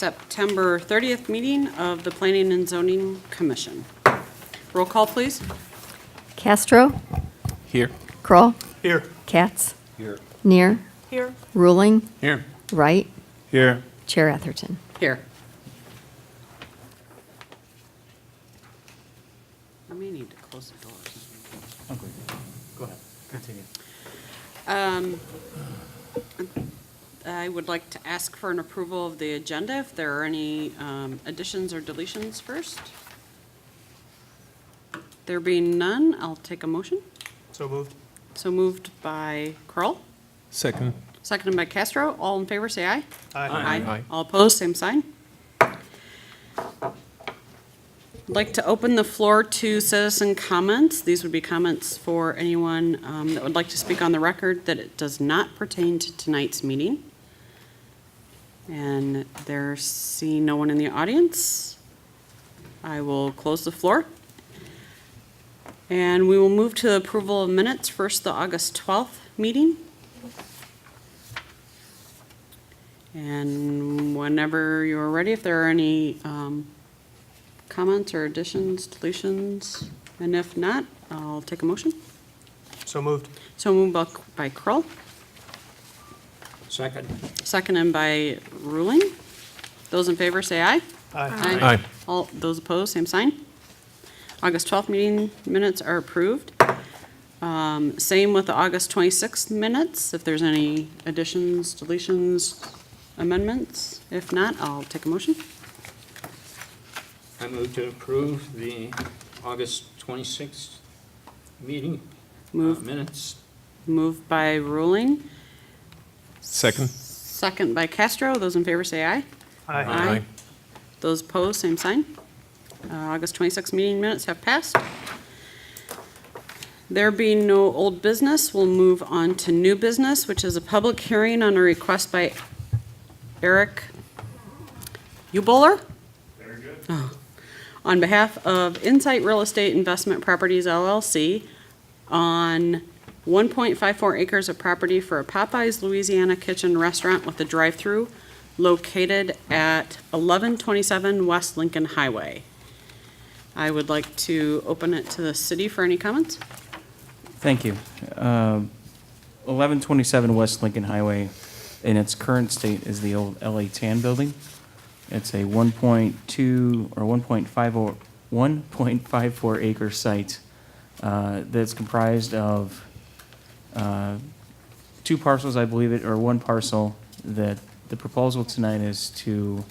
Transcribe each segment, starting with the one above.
September 30th meeting of the Planning and Zoning Commission. Roll call, please. Castro, Here. Kroll, Here. Katz, Here. Neer, Here. Ruling, Here. Wright, Here. Chair Atherton. Here. I may need to close the doors. Okay. Go ahead. Continue. I would like to ask for an approval of the agenda, if there are any additions or deletions first. There being none, I'll take a motion. So moved. So moved by Kroll, Second. seconded by Castro. All in favor, say aye. Aye. Aye. All opposed, same sign. I'd like to open the floor to citizen comments. These would be comments for anyone that would like to speak on the record that it does not pertain to tonight's meeting. And there's seeing no one in the audience, I will close the floor. And we will move to the approval of minutes. First, the August 12th meeting. And whenever you're ready, if there are any comments or additions, deletions, and if not, I'll take a motion. So moved. So moved by Kroll, Second. seconded by Ruling. Those in favor say aye. Aye. Aye. All those opposed, same sign. August 12th meeting minutes are approved. Same with the August 26th minutes, if there's any additions, deletions, amendments. If not, I'll take a motion. I move to approve the August 26th meeting minutes. Moved by Ruling, Second. second by Castro. Those in favor say aye. Aye. Those opposed, same sign. August 26th meeting minutes have passed. There being no old business, we'll move on to new business, which is a public hearing on a request by Eric Uboler. Very good. On behalf of Insight Real Estate Investment Properties LLC on 1.54 acres of property for a Popeyes Louisiana Kitchen restaurant with a drive-through located at 1127 West Lincoln Highway. I would like to open it to the city for any comments. Thank you. 1127 West Lincoln Highway, in its current state, is the old LA Tan building. It's a 1.2 or 1.54 acre site that's comprised of two parcels, I believe it, or one parcel. That the proposal tonight is to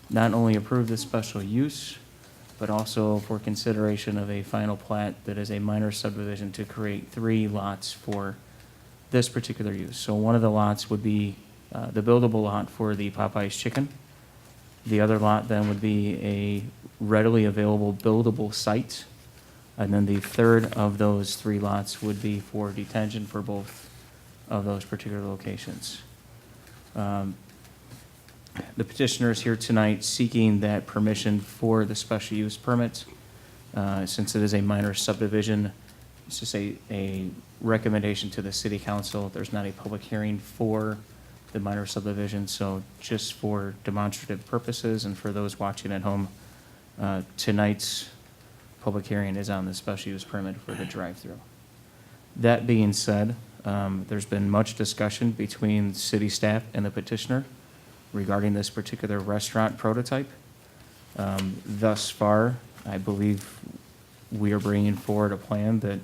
not only approve the special use, but also for consideration of a final plat that is a minor subdivision to create 3 lots for this particular use. So one of the lots would be the buildable lot for the Popeyes chicken. The other lot then would be a readily available buildable site. And then the third of those 3 lots would be for detention for both of those particular locations. The petitioner is here tonight seeking that permission for the special use permit. Since it is a minor subdivision, it's just a recommendation to the city council. There's not a public hearing for the minor subdivision, so just for demonstrative purposes and for those watching at home, tonight's public hearing is on the special use permit for the drive-through. That being said, there's been much discussion between city staff and the petitioner regarding this particular restaurant prototype. Thus far, I believe we are bringing forward a plan that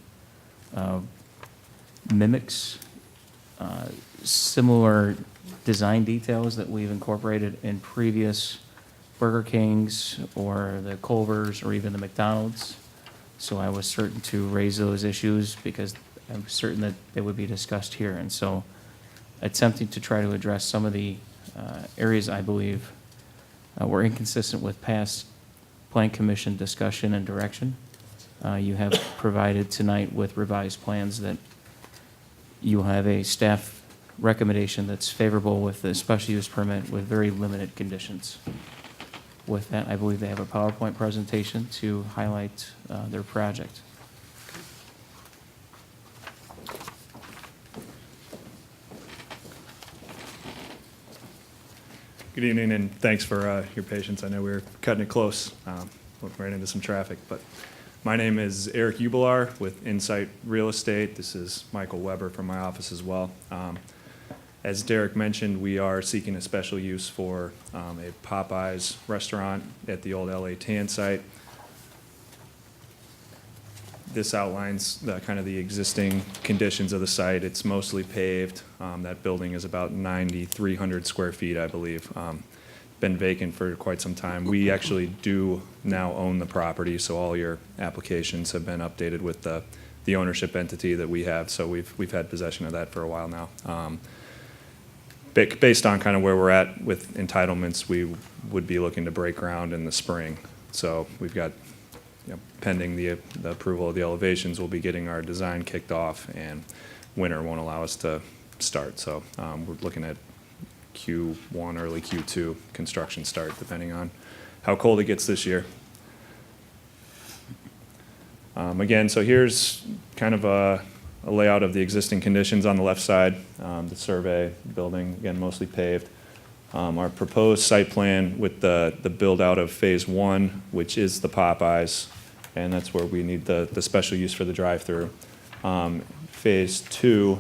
mimics similar design details that we've incorporated in previous Burger Kings or the Culver's or even the McDonald's. So I was certain to raise those issues because I'm certain that they would be discussed here. And so attempting to try to address some of the areas I believe were inconsistent with past Plan Commission discussion and direction. You have provided tonight with revised plans that you will have a staff recommendation that's favorable with the special use permit with very limited conditions. With that, I believe they have a PowerPoint presentation to highlight their project. Good evening, and thanks for your patience. I know we were cutting it close. We ran into some traffic, but my name is Eric Ubelar with Insight Real Estate. This is Michael Weber from my office as well. As Derek mentioned, we are seeking a special use for a Popeyes restaurant at the old LA Tan site. This outlines kind of the existing conditions of the site. It's mostly paved. That building is about 9,300 square feet, I believe. Been vacant for quite some time. We actually do now own the property, so all your applications have been updated with the ownership entity that we have. So we've had possession of that for a while now. Based on kind of where we're at with entitlements, we would be looking to break ground in the spring. So we've got, pending the approval of the elevations, we'll be getting our design kicked off, and winter won't allow us to start. So we're looking at Q1, early Q2 construction start, depending on how cold it gets this year. Again, so here's kind of a layout of the existing conditions on the left side. The survey building, again, mostly paved. Our proposed site plan with the build-out of Phase 1, which is the Popeyes, and that's where we need the special use for the drive-through. Phase 2,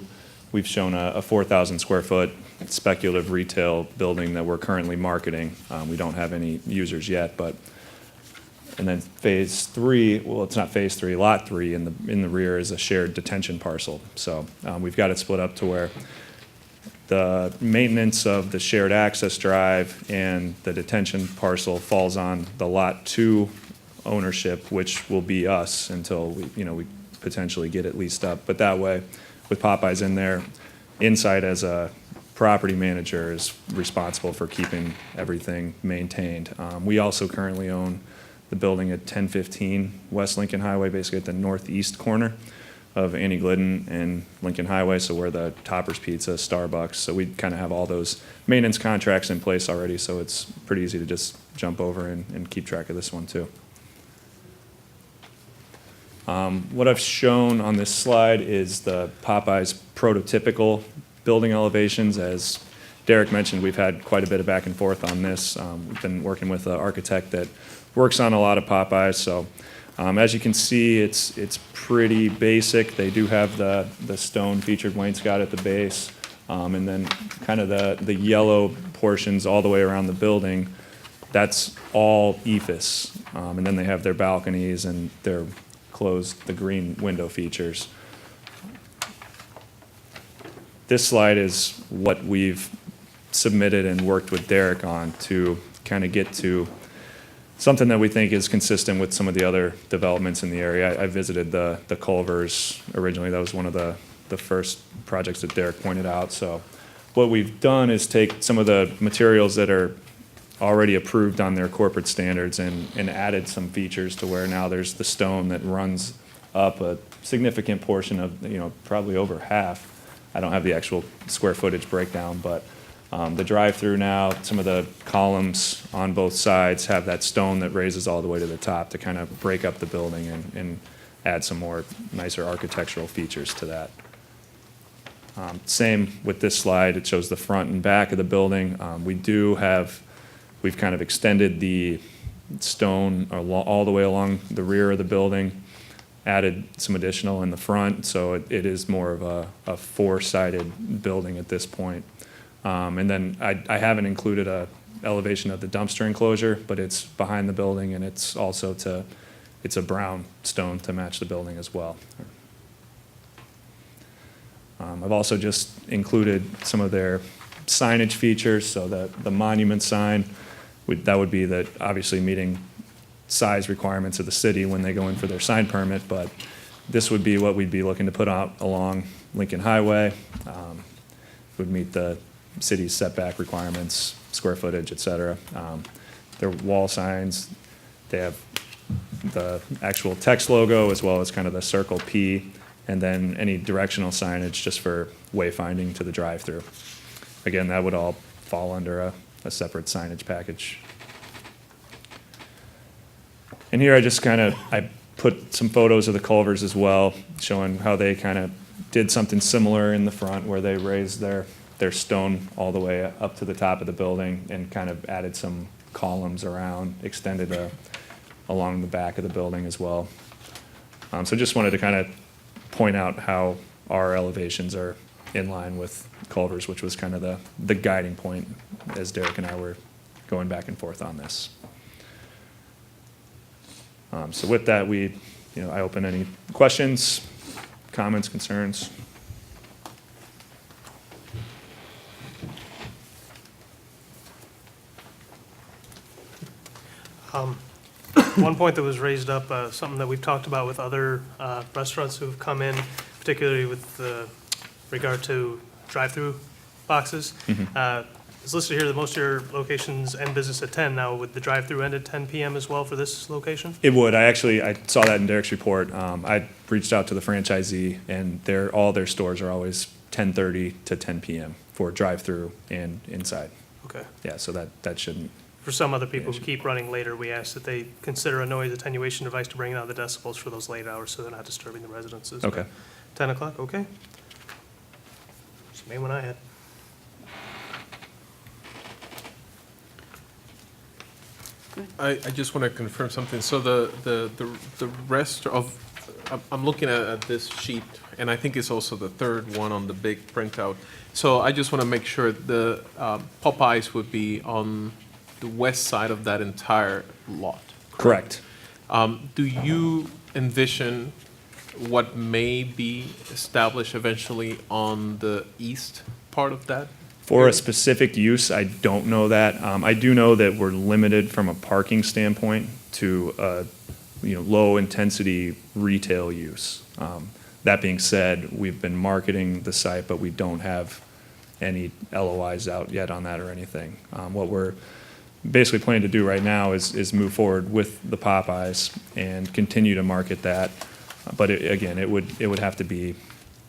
we've shown a 4,000 square foot speculative retail building that we're currently marketing. We don't have any users yet, and then Phase 3, well, it's not Phase 3, Lot 3 in the rear is a shared detention parcel. So we've got it split up to where the maintenance of the shared access drive and the detention parcel falls on the Lot 2 ownership, which will be us until we potentially get it leased up. But that way, with Popeyes in there, Insight as a property manager is responsible for keeping everything maintained. We also currently own the building at 1015 West Lincoln Highway, basically at the northeast corner of Annie Glidden and Lincoln Highway, so we're the Topper's Pizza, Starbucks. So we kind of have all those maintenance contracts in place already, so it's pretty easy to just jump over and keep track of this one too. What I've shown on this slide is the Popeyes prototypical building elevations. As Derek mentioned, we've had quite a bit of back and forth on this. We've been working with an architect that works on a lot of Popeyes. So as you can see, it's pretty basic. They do have the stone featured wainscot at the base, and then kind of the yellow portions all the way around the building. That's all EIFS, and then they have their balconies and their the green window features. This slide is what we've submitted and worked with Derek on to kind of get to something that we think is consistent with some of the other developments in the area. I visited the Culvers originally. That was one of the first projects that Derek pointed out. So what we've done is take some of the materials that are already approved on their corporate standards and added some features to where now there's the stone that runs up a significant portion of, probably over half. I don't have the actual square footage breakdown, but the drive-through now, some of the columns on both sides have that stone that raises all the way to the top to kind of break up the building and add some more nicer architectural features to that. Same with this slide. It shows the front and back of the building. We've kind of extended the stone all the way along the rear of the building, added some additional in the front, so it is more of a four-sided building at this point. And then I haven't included a elevation of the dumpster enclosure, but it's behind the building, and it's also it's a brown stone to match the building as well. I've also just included some of their signage features, so the monument sign, that would be that obviously meeting size requirements of the city when they go in for their sign permit, but this would be what we'd be looking to put out along Lincoln Highway. Would meet the city's setback requirements, square footage, et cetera. Their wall signs, they have the actual text logo as well as kind of the circle P, and then any directional signage just for wayfinding to the drive-through. Again, that would all fall under a separate signage package. And here I put some photos of the Culvers as well, showing how they kind of did something similar in the front where they raised their their stone all the way up to the top of the building and kind of added some columns around, extended along the back of the building as well. So just wanted to kind of point out how our elevations are in line with Culver's, which was kind of the guiding point as Derek and I were going back and forth on this. So with that, I open any questions, comments, concerns. One point that was raised up, something that we've talked about with other restaurants who've come in, particularly with regard to drive-through boxes. It's listed here that most of your locations end business at 10. Now, would the drive-through end at 10 PM as well for this location? It would. I saw that in Derek's report. I reached out to the franchisee, and all their stores are always 10:30 to 10 PM for drive-through and inside. Okay. Yeah, so that shouldn't. For some other people who keep running later, we ask that they consider a noise attenuation device to bring down the decibels for those late hours so they're not disturbing the residences. Okay. 10 o'clock, okay. Same one I had. I just want to confirm something. So the rest of, I'm looking at this sheet, and I think it's also the third one on the big printout. So I just want to make sure the Popeyes would be on the west side of that entire lot. Correct. Do you envision what may be established eventually on the east part of that? For a specific use, I don't know that. I do know that we're limited from a parking standpoint to low-intensity retail use. That being said, we've been marketing the site, but we don't have any LOIs out yet on that or anything. What we're basically planning to do right now is move forward with the Popeyes and continue to market that. But again, it would have to be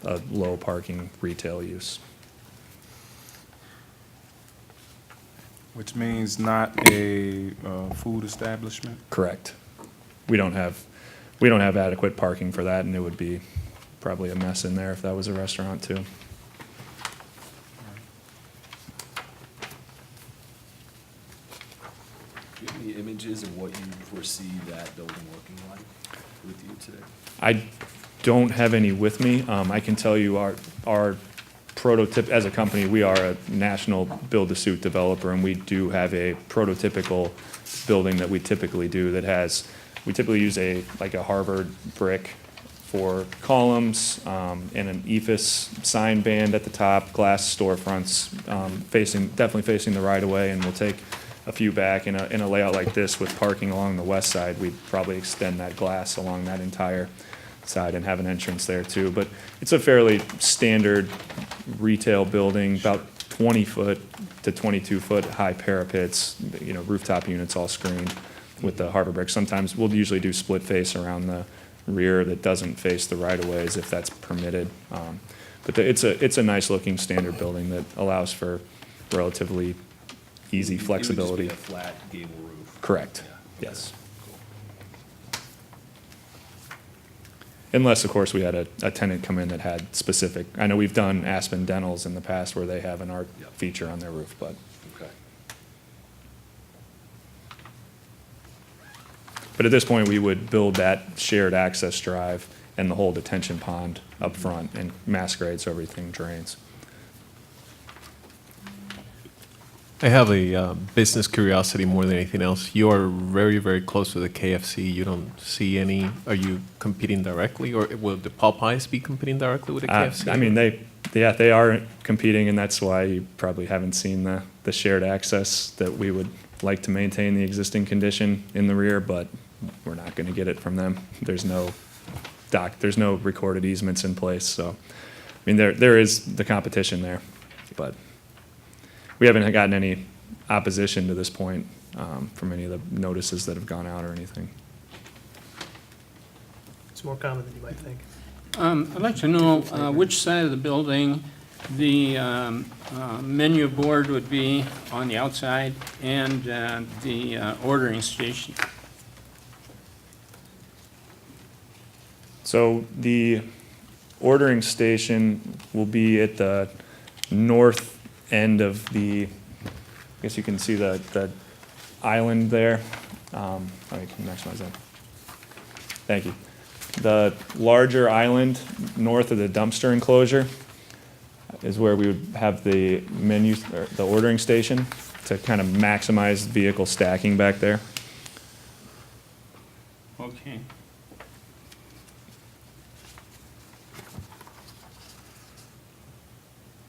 a low parking retail use. Which means not a food establishment? Correct. We don't have adequate parking for that, and it would be probably a mess in there if that was a restaurant too. Do you have any images of what you foresee that building looking like with you today? I don't have any with me. I can tell you our prototype, as a company, we are a national build-to-suit developer, and we do have a prototypical building that we typically do we typically use a Harvard brick for columns, and an EFS sign band at the top, glass storefronts, definitely facing the right-of-way, and we'll take a few back. In a layout like this with parking along the west side, we'd probably extend that glass along that entire side and have an entrance there too. But it's a fairly standard retail building, about 20-foot to 22-foot high parapets, rooftop units all screened with the Harvard brick. Sometimes we'll usually do split face around the rear that doesn't face the right-of-ways if that's permitted. But it's a nice looking standard building that allows for relatively easy flexibility. It would just be a flat gable roof? Correct, Yeah, okay. yes. Unless, of course, we had a tenant come in that had specific, I know we've done Aspen Dentals in the past where they have an art Yep. feature on their roof, but. Okay. But at this point, we would build that shared access drive and the whole detention pond up front and masquerade so everything drains. I have a business curiosity more than anything else. You are very, very close to the KFC. You don't see any. Are you competing directly, or will the Popeyes be competing directly with the KFC? I mean, they are competing, and that's why you probably haven't seen the shared access that we would like to maintain the existing condition in the rear, but we're not going to get it from them. There's no recorded easements in place, so, I mean, there is the competition there, but we haven't gotten any opposition to this point from any of the notices that have gone out or anything. It's more common than you might think. I'd like to know which side of the building the menu board would be on the outside and the ordering station. So the ordering station will be at the end of the, I guess you can see the island there. Let me maximize that. Thank you. The larger island north of the dumpster enclosure is where we would have the menu, or the ordering station, to kind of maximize vehicle stacking back there. Okay.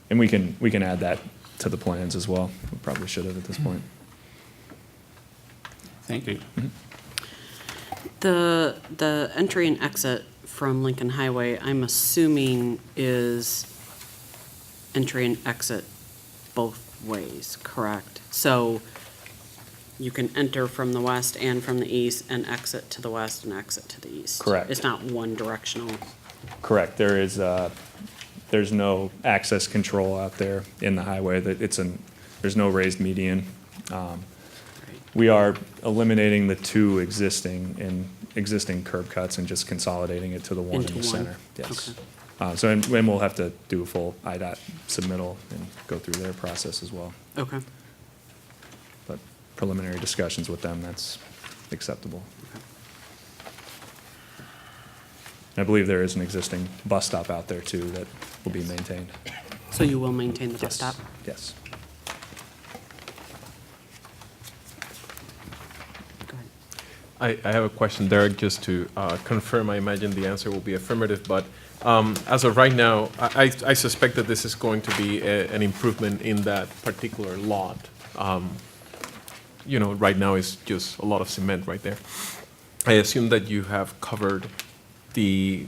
And we can add that to the plans as well. We probably should have at this point. Thank you. The entry and exit from Lincoln Highway, I'm assuming is entry and exit both ways, correct? So you can enter from the west and from the east and exit to the west and exit to the east. Correct. It's not one directional. Correct. There's no access control out there in the highway. There's no raised median. We are eliminating the two existing curb cuts and just consolidating it to the one in Into the one. center. Yes. Okay. So, and we'll have to do a full IDOT submittal and go through their process as well. Okay. But preliminary discussions with them, that's acceptable. I believe there is an existing bus stop out there too that will be maintained. So you will maintain the bus Yes. stop? Yes. Go ahead. I have a question, Derek, just to confirm. I imagine the answer will be affirmative, but as of right now, I suspect that this is going to be an improvement in that particular lot. Right now it's just a lot of cement right there. I assume that you have covered the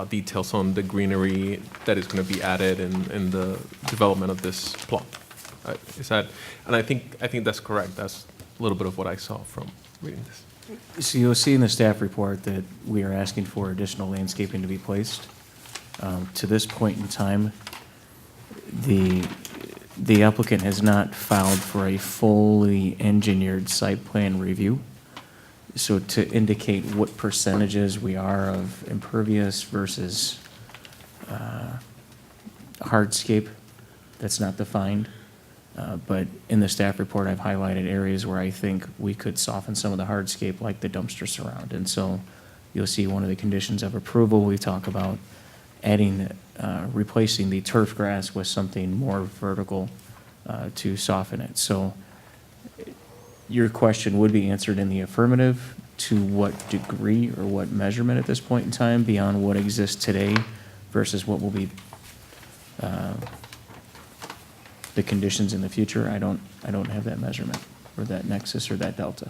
details on the greenery that is going to be added in the development of this plot. Is that, and I think that's correct. That's a little bit of what I saw from reading this. So you'll see in the staff report that we are asking for additional landscaping to be placed. To this point in time, the applicant has not filed for a fully engineered site plan review. So to indicate what percentages we are of impervious versus hardscape, that's not defined. But in the staff report, I've highlighted areas where I think we could soften some of the hardscape, like the dumpster surround. And so you'll see one of the conditions of approval, we talk about adding, replacing the turf grass with something more vertical to soften it. So your question would be answered in the affirmative. To what degree or what measurement at this point in time beyond what exists today versus what will be the conditions in the future? I don't have that measurement or that nexus or that delta.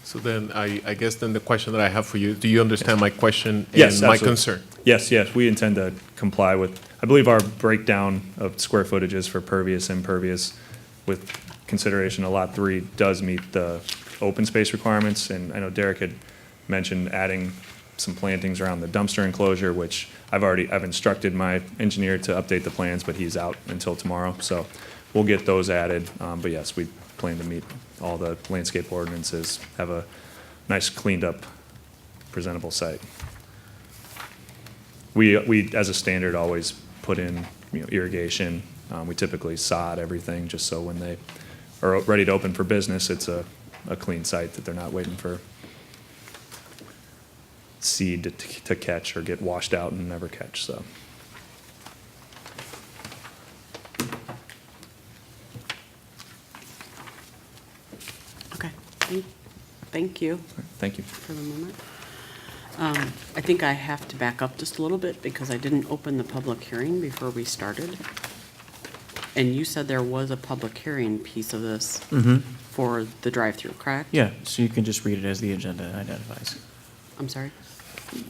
So then, I guess then the question that I have for you, do you understand my question Yes, and my absolutely. concern? Yes, we intend to comply with, I believe our breakdown of square footages for pervious, impervious, with consideration of Lot 3 does meet the open space requirements. And I know Derek had mentioned adding some plantings around the dumpster enclosure, which I've instructed my engineer to update the plans, but he's out until tomorrow. So we'll get those added. But yes, we plan to meet all the landscape ordinances, have a nice cleaned up, presentable site. We, as a standard, always put in, irrigation. We typically sod everything, just so when they are ready to open for business, it's a clean site, that they're not waiting for seed to catch or get washed out and never catch, so. Okay. Thank you Thank you. for the moment. I think I have to back up just a little bit because I didn't open the public hearing before we started. And you said there was a public hearing piece of this for the drive-through, correct? Yeah, so you can just read it as the agenda identifies. I'm sorry?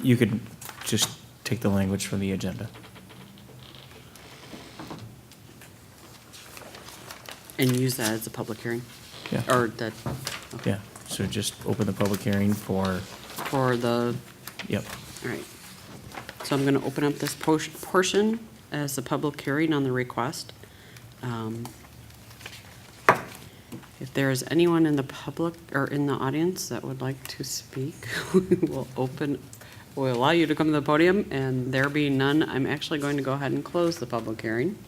You could just take the language from the agenda. And use that as a public hearing? Yeah. Or that, okay. Yeah, so just open the public hearing for, For the, yep. all right. So I'm going to open up this portion as a public hearing on the request. If there is anyone in the public or in the audience that would like to speak, we'll allow you to come to the podium, and there being none, I'm actually going to go ahead and close the public hearing.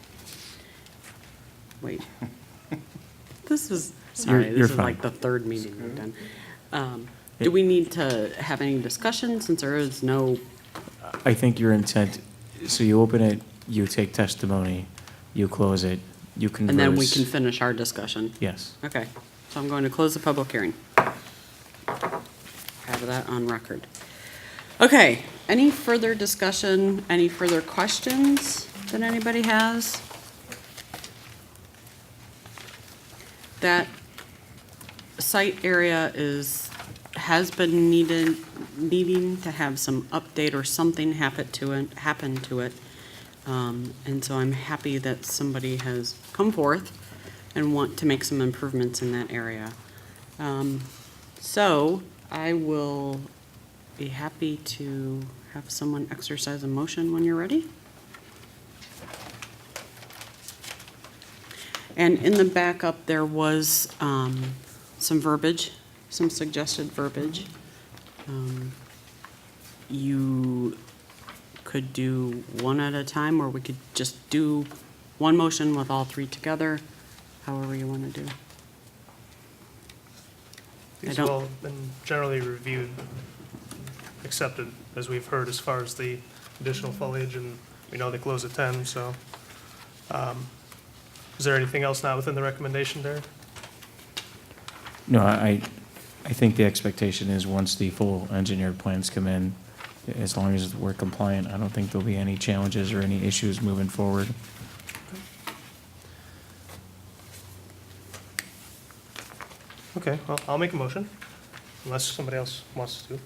wait. This is, sorry, you're this is fine. like the third meeting we've done. Do we need to have any discussion since there is no, I think your intent, so you open it, you take testimony, you close it, you converse. and then we can finish our discussion? Yes. Okay, so I'm going to close the public hearing. Have that on record. Okay, any further discussion, any further questions that anybody has? That site area has been needing to have some update or something happen to it. And so I'm happy that somebody has come forth and want to make some improvements in that area. So I will be happy to have someone exercise a motion when you're ready. And in the backup, there was some verbiage, some suggested verbiage. You could do one at a time, or we could just do one motion with all three together, however you want to do. These don't- have all been generally reviewed, accepted, as we've heard, as far as the additional foliage, and we know they close at 10, so. Is there anything else not within the recommendation there? No, I think the expectation is once the full engineered plans come in, as long as we're compliant, I don't think there'll be any challenges or any issues moving forward. Okay, well, I'll make a motion, unless somebody else wants to.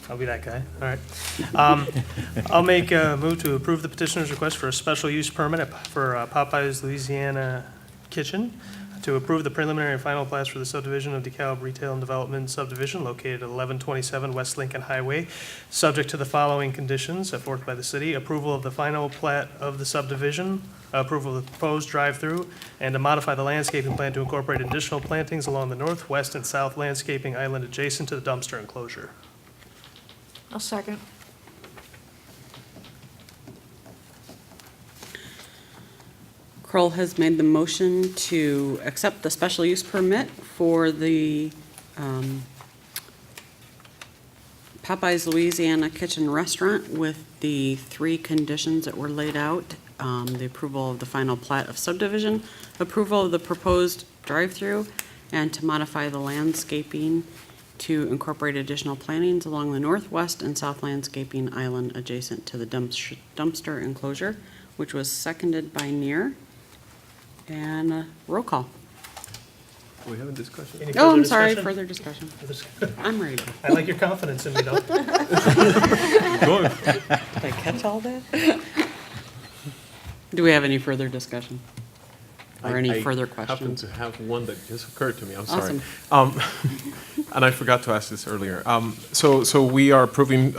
I'll be that guy, all right. I'll make a move to approve the petitioner's request for a special use permit for Popeyes Louisiana Kitchen to approve the preliminary and final plats for the subdivision of DeKalb Retail and Development Subdivision located at 1127 West Lincoln Highway, subject to the following conditions set forth by the city: approval of the final plat of the subdivision, approval of the proposed drive-through, and to modify the landscaping plan to incorporate additional plantings along the northwest and south landscaping island adjacent to the dumpster enclosure. I'll second. Kroll has made the motion to accept the special use permit for the Popeyes Louisiana Kitchen Restaurant with the three conditions that were laid out. The approval of the final plat of subdivision, approval of the proposed drive-through, and to modify the landscaping to incorporate additional plantings along the northwest and south landscaping island adjacent to the dumpster enclosure, which was seconded by Neer. And roll call. We have a discussion? Any Oh, further I'm sorry, discussion? further discussion. I'm ready. I like your confidence in me, though. Did I catch all that? Do we have any further discussion? Or any further I happen questions? to have one that just occurred to me, I'm sorry. Awesome. And I forgot to ask this earlier. So we are approving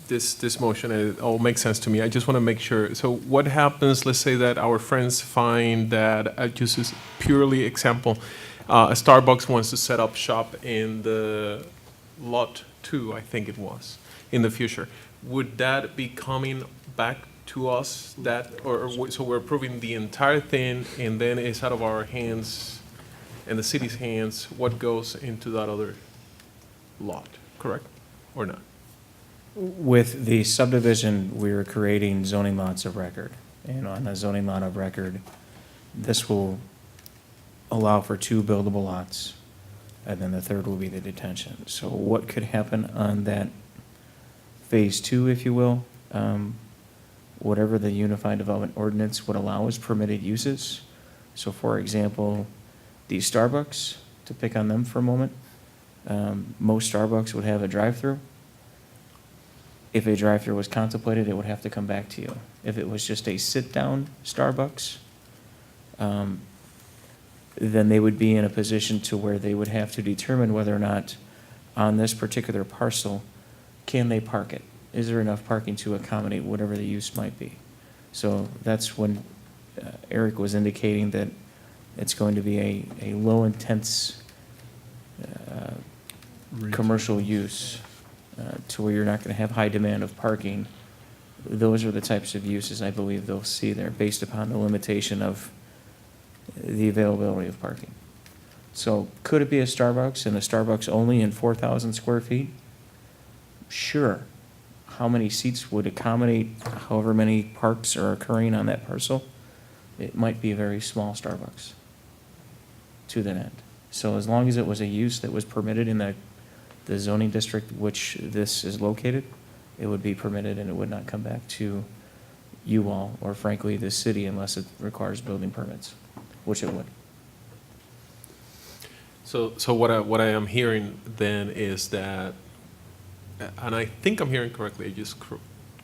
this motion, and it all makes sense to me. I just want to make sure, so what happens, let's say that our friends find that, just as purely example, a Starbucks wants to set up shop in the lot 2, I think it was, in the future. Would that be coming back to us, so we're approving the entire thing, and then it's out of our hands and the city's hands what goes into that other lot, correct, or not? With the subdivision, we're creating zoning lots of record. And on a zoning lot of record, this will allow for 2 buildable lots, and then the third will be the detention. So what could happen on that phase 2, if you will, whatever the Unified Development Ordinance would allow as permitted uses. So for example, the Starbucks, to pick on them for a moment, most Starbucks would have a drive-through. If a drive-through was contemplated, it would have to come back to you. If it was just a sit-down Starbucks, then they would be in a position to where they would have to determine whether or not on this particular parcel, can they park it? Is there enough parking to accommodate whatever the use might be? So that's when Eric was indicating that it's going to be a low-intense commercial use to where you're not going to have high demand of parking those are the types of uses I believe they'll see there, based upon the limitation of the availability of parking. So could it be a Starbucks and a Starbucks only in 4,000 square feet? Sure. How many seats would accommodate however many parks are occurring on that parcel? It might be a very small Starbucks to that end. So as long as it was a use that was permitted in the zoning district which this is located, it would be permitted and it would not come back to you all, or frankly, the city, unless it requires building permits, which it would. So what I am hearing then is that, and I think I'm hearing correctly, just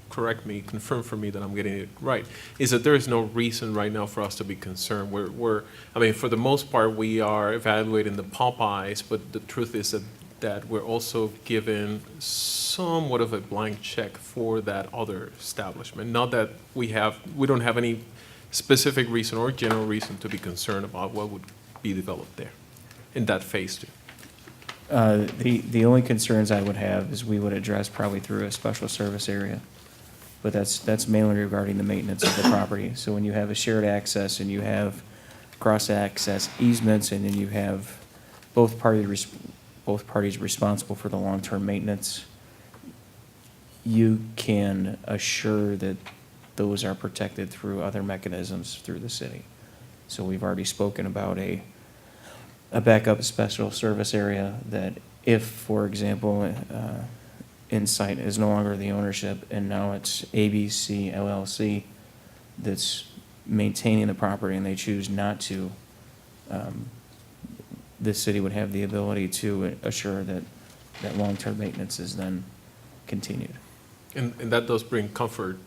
correct me, confirm for me that I'm getting it right, is that there is no reason right now for us to be concerned. I mean, for the most part, we are evaluating the Popeyes, but the truth is that we're also given somewhat of a blank check for that other establishment. Not that we don't have any specific reason or general reason to be concerned about what would be developed there in that phase two. The only concerns I would have is we would address probably through a special service area. But that's mainly regarding the maintenance of the property. So when you have a shared access and you have cross-access easements, and then you have both parties responsible for the long-term maintenance, you can assure that those are protected through other mechanisms through the city. So we've already spoken about a backup special service area that if, for example, Insight is no longer the ownership and now it's ABC LLC that's maintaining the property and they choose not to, the city would have the ability to assure that long-term maintenance is then continued. And that does bring comfort.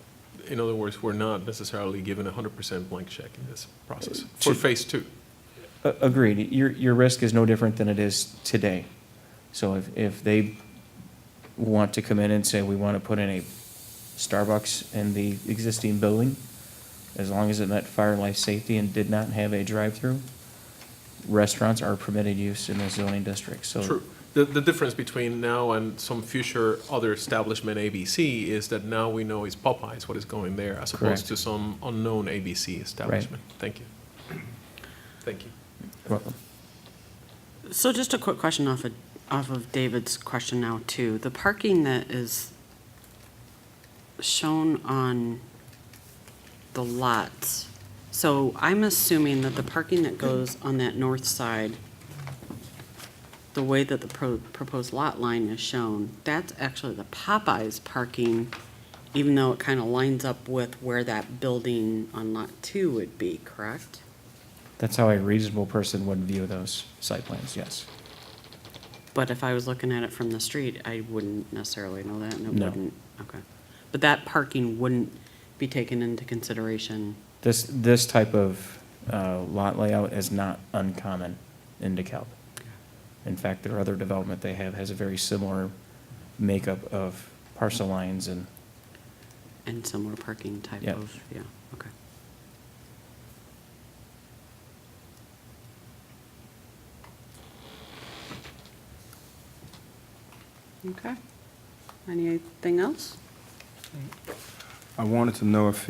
In other words, we're not necessarily given a 100% blank check in this process for phase two. Agreed. Your risk is no different than it is today. So if they want to come in and say, we want to put in a Starbucks in the existing building, as long as it met fire and life safety and did not have a drive-through, restaurants are permitted use in the zoning district, so. True. The difference between now and some future other establishment ABC is that now we know it's Popeyes what is going there as opposed Correct. to some unknown ABC establishment. Thank you. Thank you. You're welcome. So just a quick question off of David's question now, too. The parking that is shown on the lots, so I'm assuming that the parking that goes on that north side, the way that the proposed lot line is shown, that's actually the Popeyes parking, even though it kind of lines up with where that building on Lot 2 would be, correct? That's how a reasonable person would view those site plans, yes. But if I was looking at it from the street, I wouldn't necessarily know that, and it No. wouldn't, okay. But that parking wouldn't be taken into consideration. This type of lot layout is not uncommon in DeKalb. In fact, their other development they have has a very similar makeup of parcel lines and, And similar parking type Yep. of, yeah, okay. Okay. Anything else? I wanted to know if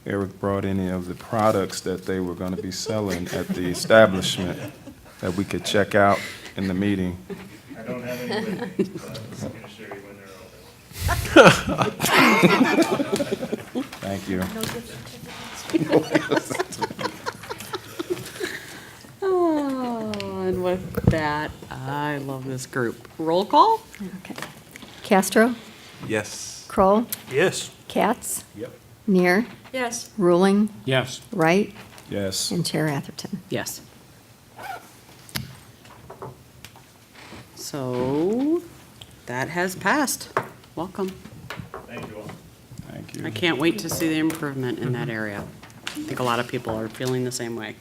Eric brought any of the products that they were going to be selling at the establishment that we could check out in the meeting. I don't have any with me, but I'm going to show you when they're open. Thank you. Oh, and with that, I love this group. Roll call? Okay. Castro, Yes. Kroll, Yes. Katz, Yep. Neer, Yes. Ruling, Yes. Wright, Yes. and Chair Atherton. Yes. So, that has passed. Welcome. Thank you all. Thank you. I can't wait to see the improvement in that area. I think a lot of people are feeling the same way.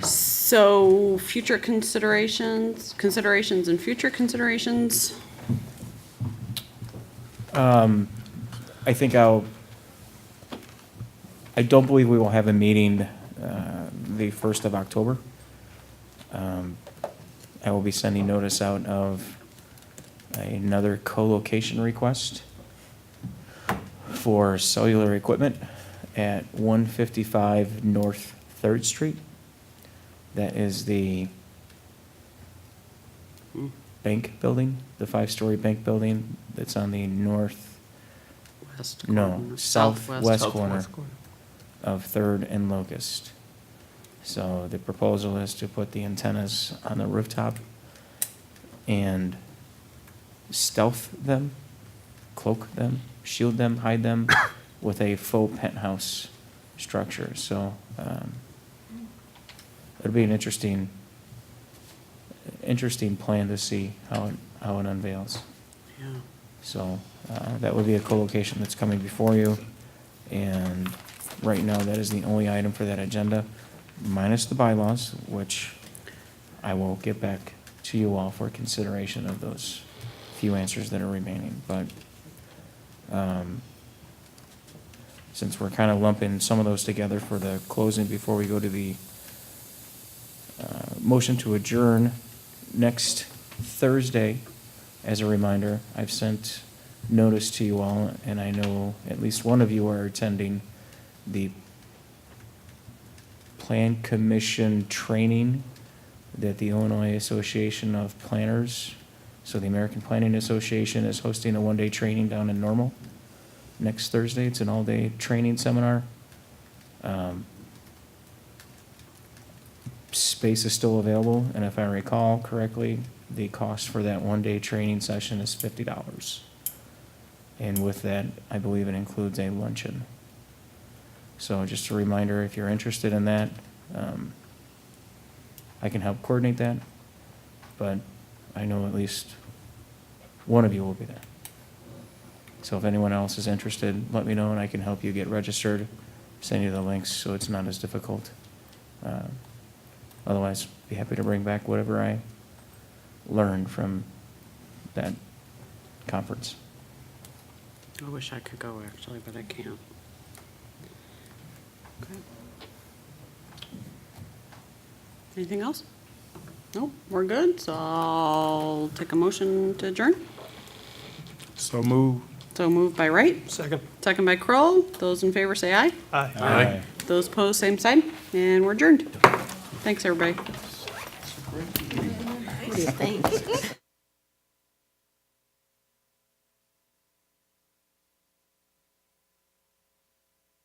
So, future considerations and future considerations? I think I don't believe we will have a meeting the 1st of October. I will be sending notice out of another co-location request for cellular equipment at 155 North 3rd Street. That is the bank building, the 5-story bank building that's on the southwest corner of 3rd and Locust. So the proposal is to put the antennas on the rooftop and stealth them, cloak them, shield them, hide them with a faux penthouse structure. So it'll be an interesting plan to see how it unveils. Yeah. So that would be a co-location that's coming before you. And right now, that is the only item for that agenda, minus the bylaws, which I will get back to you all for consideration of those few answers that are remaining. But since we're kind of lumping some of those together for the closing before we go to the motion to adjourn next Thursday, as a reminder, I've sent notice to you all, and I know at least one of you are attending the Plan Commission training that the Illinois Association of Planners, so the American Planning Association, is hosting a one-day training down in Normal next Thursday. It's an all-day training seminar. Space is still available, and if I recall correctly, the cost for that one-day training session is $50. And with that, I believe it includes a luncheon. So just a reminder, if you're interested in that, I can help coordinate that, but I know at least one of you will be there. So if anyone else is interested, let me know and I can help you get registered, send you the links so it's not as difficult. Otherwise, be happy to bring back whatever I learned from that conference. I wish I could go, actually, but I can't. Okay. Anything else? Nope, we're good, so I'll take a motion to adjourn. So move. So moved by Wright, Second. second by Kroll. Those in favor say aye. Aye. Aye. Those opposed, same side, and we're adjourned. Thanks, everybody. What do you think?